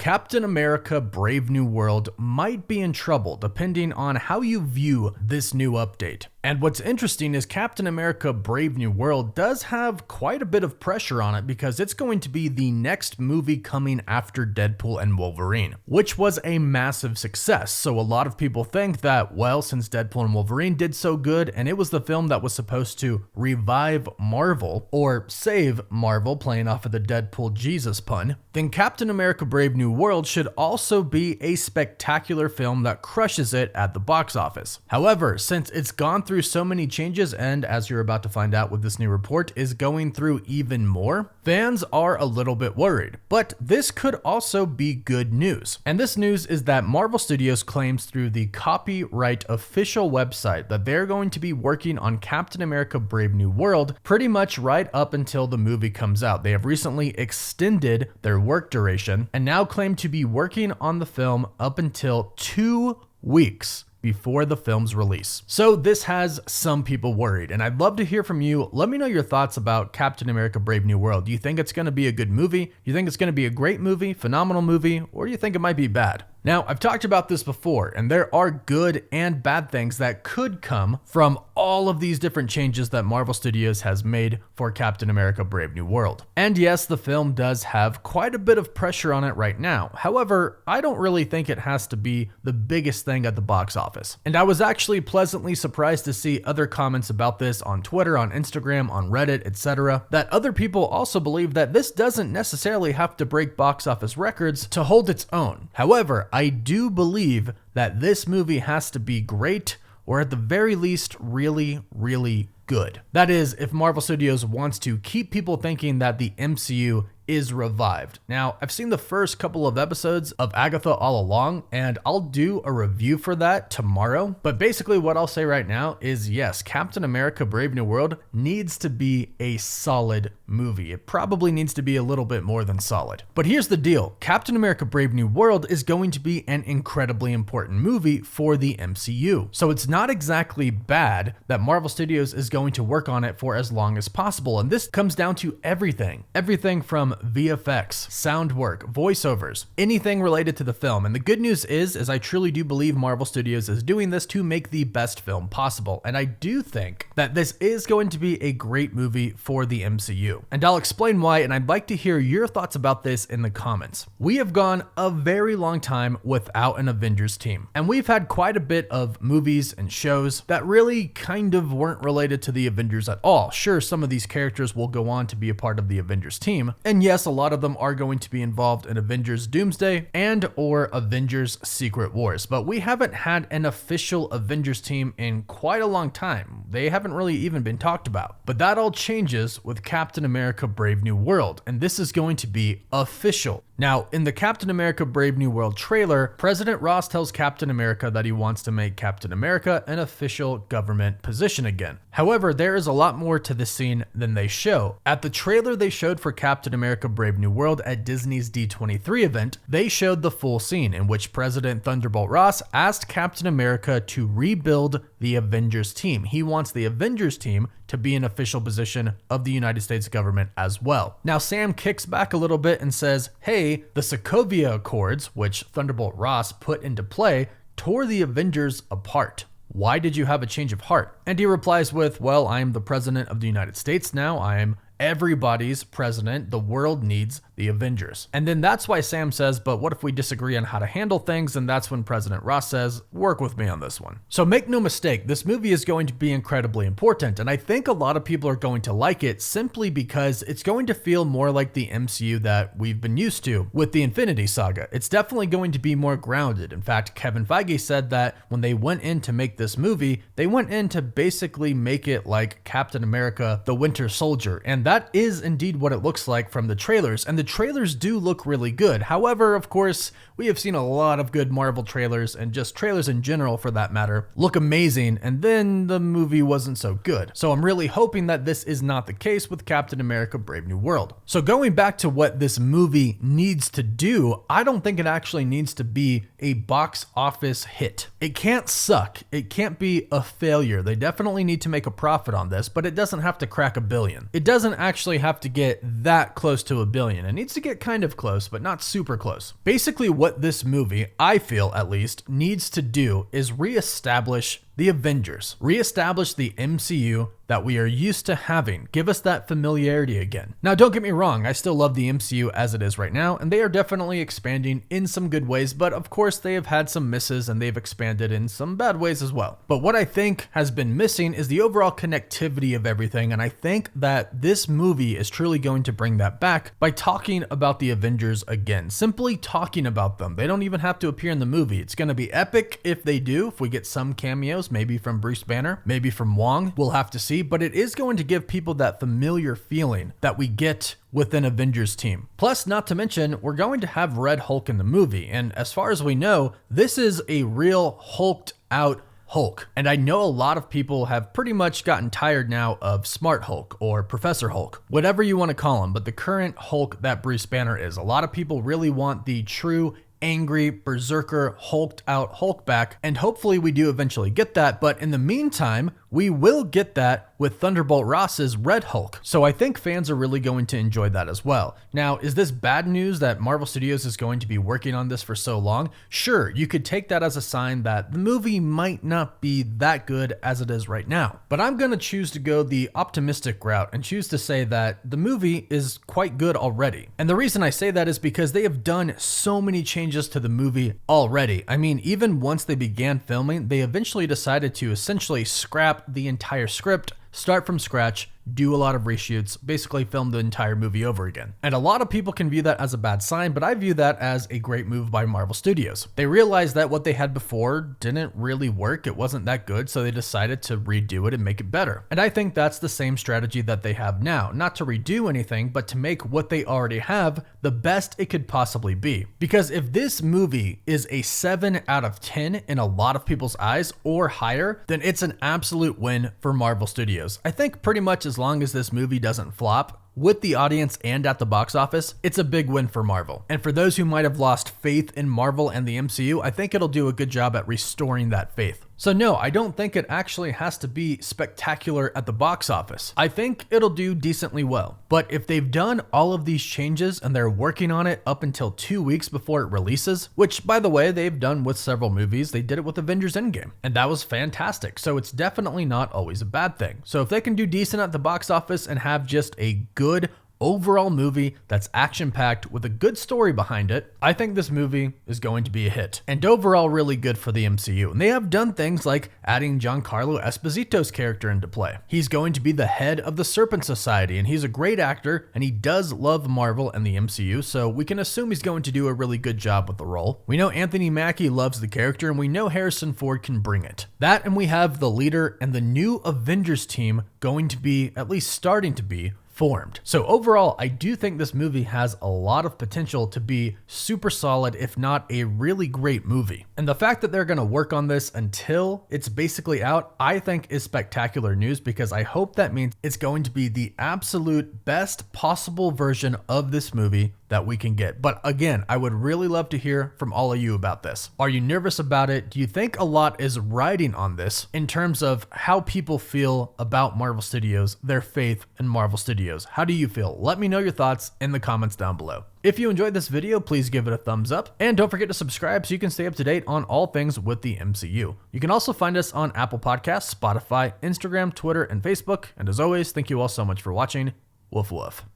Captain America Brave New World might be in trouble depending on how you view this new update. And what's interesting is Captain America Brave New World does have quite a bit of pressure on it because it's going to be the next movie coming after Deadpool and Wolverine, which was a massive success. So a lot of people think that, well, since Deadpool and Wolverine did so good and it was the film that was supposed to revive Marvel or save Marvel, playing off of the Deadpool Jesus pun, then Captain America Brave New World should also be a spectacular film that crushes it at the box office. However, since it's gone through so many changes and, as you're about to find out with this new report, is going through even more, fans are a little bit worried. But this could also be good news. And this news is that Marvel Studios claims through the copyright official website that they're going to be working on Captain America Brave New World pretty much right up until the movie comes out. They have recently extended their work duration and now claim to be working on the film up until 2 weeks before the film's release. So this has some people worried, and I'd love to hear from you. Let me know your thoughts about Captain America Brave New World. Do you think it's going to be a good movie? Do you think it's going to be a great movie, phenomenal movie, or do you think it might be bad? Now, I've talked about this before, and there are good and bad things that could come from all of these different changes that Marvel Studios has made for Captain America Brave New World. And yes, the film does have quite a bit of pressure on it right now. However, I don't really think it has to be the biggest thing at the box office. And I was actually pleasantly surprised to see other comments about this on Twitter, on Instagram, on Reddit, etc., that other people also believe that this doesn't necessarily have to break box office records to hold its own. However, I do believe that this movie has to be great, or at the very least, really, really good. That is, if Marvel Studios wants to keep people thinking that the MCU is revived. Now, I've seen the first couple of episodes of Agatha All Along, and I'll do a review for that tomorrow. But basically what I'll say right now is yes, Captain America Brave New World needs to be a solid movie. It probably needs to be a little bit more than solid. But here's the deal. Captain America Brave New World is going to be an incredibly important movie for the MCU. So it's not exactly bad that Marvel Studios is going to work on it for as long as possible. And this comes down to everything. Everything from VFX, sound work, voiceovers, anything related to the film. And the good news is I truly do believe Marvel Studios is doing this to make the best film possible. And I do think that this is going to be a great movie for the MCU. And I'll explain why, and I'd like to hear your thoughts about this in the comments. We have gone a very long time without an Avengers team. And we've had quite a bit of movies and shows that really kind of weren't related to the Avengers at all. Sure, some of these characters will go on to be a part of the Avengers team. And yes, a lot of them are going to be involved in Avengers Doomsday and or Avengers Secret Wars, but we haven't had an official Avengers team in quite a long time. They haven't really even been talked about. But that all changes with Captain America Brave New World, and this is going to be official. Now, in the Captain America Brave New World trailer, President Ross tells Captain America that he wants to make Captain America an official government position again. However, there is a lot more to this scene than they show. At the trailer they showed for Captain America Brave New World at Disney's D23 event, they showed the full scene in which President Thunderbolt Ross asked Captain America to rebuild the Avengers team. He wants the Avengers team to be an official position of the United States government as well. Now, Sam kicks back a little bit and says, hey, the Sokovia Accords, which Thunderbolt Ross put into play, tore the Avengers apart. Why did you have a change of heart? And he replies with, well, I am the president of the United States now. I am everybody's president. The world needs the Avengers. And then that's why Sam says, but what if we disagree on how to handle things? And that's when President Ross says, work with me on this one. So make no mistake, this movie is going to be incredibly important. And I think a lot of people are going to like it simply because it's going to feel more like the MCU that we've been used to with the Infinity Saga. It's definitely going to be more grounded. In fact, Kevin Feige said that when they went in to make this movie, they went in to basically make it like Captain America, the Winter Soldier. And that is indeed what it looks like from the trailers. And the trailers do look really good. However, of course, we have seen a lot of good Marvel trailers, and just trailers in general for that matter, look amazing, and then the movie wasn't so good. So I'm really hoping that this is not the case with Captain America Brave New World. So going back to what this movie needs to do, I don't think it actually needs to be a box office hit. It can't suck. It can't be a failure. They definitely need to make a profit on this, but it doesn't have to crack $1 billion. It doesn't actually have to get that close to $1 billion. It needs to get kind of close, but not super close. Basically, what this movie, I feel at least, needs to do is reestablish the Avengers, reestablish the MCU that we are used to having, give us that familiarity again. Now, don't get me wrong, I still love the MCU as it is right now, and they are definitely expanding in some good ways, but of course they have had some misses and they've expanded in some bad ways as well. But what I think has been missing is the overall connectivity of everything, and I think that this movie is truly going to bring that back by talking about the Avengers again, simply talking about them. They don't even have to appear in the movie. It's going to be epic if they do, if we get some cameos, maybe from Bruce Banner, maybe from Wong, we'll have to see, but it is going to give people that familiar feeling that we get with an Avengers team. Plus, not to mention, we're going to have Red Hulk in the movie, and as far as we know, this is a real hulked out Hulk. And I know a lot of people have pretty much gotten tired now of Smart Hulk or Professor Hulk, whatever you want to call him, but the current Hulk that Bruce Banner is, a lot of people really want the true angry, berserker, hulked out Hulk back, and hopefully we do eventually get that, but in the meantime, we will get that with Thunderbolt Ross's Red Hulk. So I think fans are really going to enjoy that as well. Now, is this bad news that Marvel Studios is going to be working on this for so long? Sure, you could take that as a sign that the movie might not be that good as it is right now. But I'm going to choose to go the optimistic route and choose to say that the movie is quite good already. And the reason I say that is because they have done so many changes to the movie already. I mean, even once they began filming, they eventually decided to essentially scrap the entire script, start from scratch, do a lot of reshoots, basically film the entire movie over again. And a lot of people can view that as a bad sign, but I view that as a great move by Marvel Studios. They realized that what they had before didn't really work, it wasn't that good, so they decided to redo it and make it better. And I think that's the same strategy that they have now, not to redo anything, but to make what they already have the best it could possibly be. Because if this movie is a 7 out of 10 in a lot of people's eyes or higher, then it's an absolute win for Marvel Studios. I think pretty much as long as this movie doesn't flop, with the audience and at the box office, it's a big win for Marvel. And for those who might have lost faith in Marvel and the MCU, I think it'll do a good job at restoring that faith. So no, I don't think it actually has to be spectacular at the box office. I think it'll do decently well. But if they've done all of these changes and they're working on it up until 2 weeks before it releases, which by the way, they've done with several movies, they did it with Avengers Endgame, and that was fantastic. So it's definitely not always a bad thing. So if they can do decent at the box office and have just a good overall movie that's action-packed with a good story behind it, I think this movie is going to be a hit. And overall really good for the MCU. And they have done things like adding Giancarlo Esposito's character into play. He's going to be the head of the Serpent Society, and he's a great actor, and he does love Marvel and the MCU, so we can assume he's going to do a really good job with the role. We know Anthony Mackie loves the character, and we know Harrison Ford can bring it. That, and we have the leader and the new Avengers team going to be, at least starting to be, formed. So overall, I do think this movie has a lot of potential to be super solid, if not a really great movie. And the fact that they're going to work on this until it's basically out, I think is spectacular news, because I hope that means it's going to be the absolute best possible version of this movie that we can get. But again, I would really love to hear from all of you about this. Are you nervous about it? Do you think a lot is riding on this in terms of how people feel about Marvel Studios, their faith in Marvel Studios? How do you feel? Let me know your thoughts in the comments down below. If you enjoyed this video, please give it a thumbs up, and don't forget to subscribe so you can stay up to date on all things with the MCU. You can also find us on Apple Podcasts, Spotify, Instagram, Twitter, and Facebook. And as always, thank you all so much for watching. Woof woof.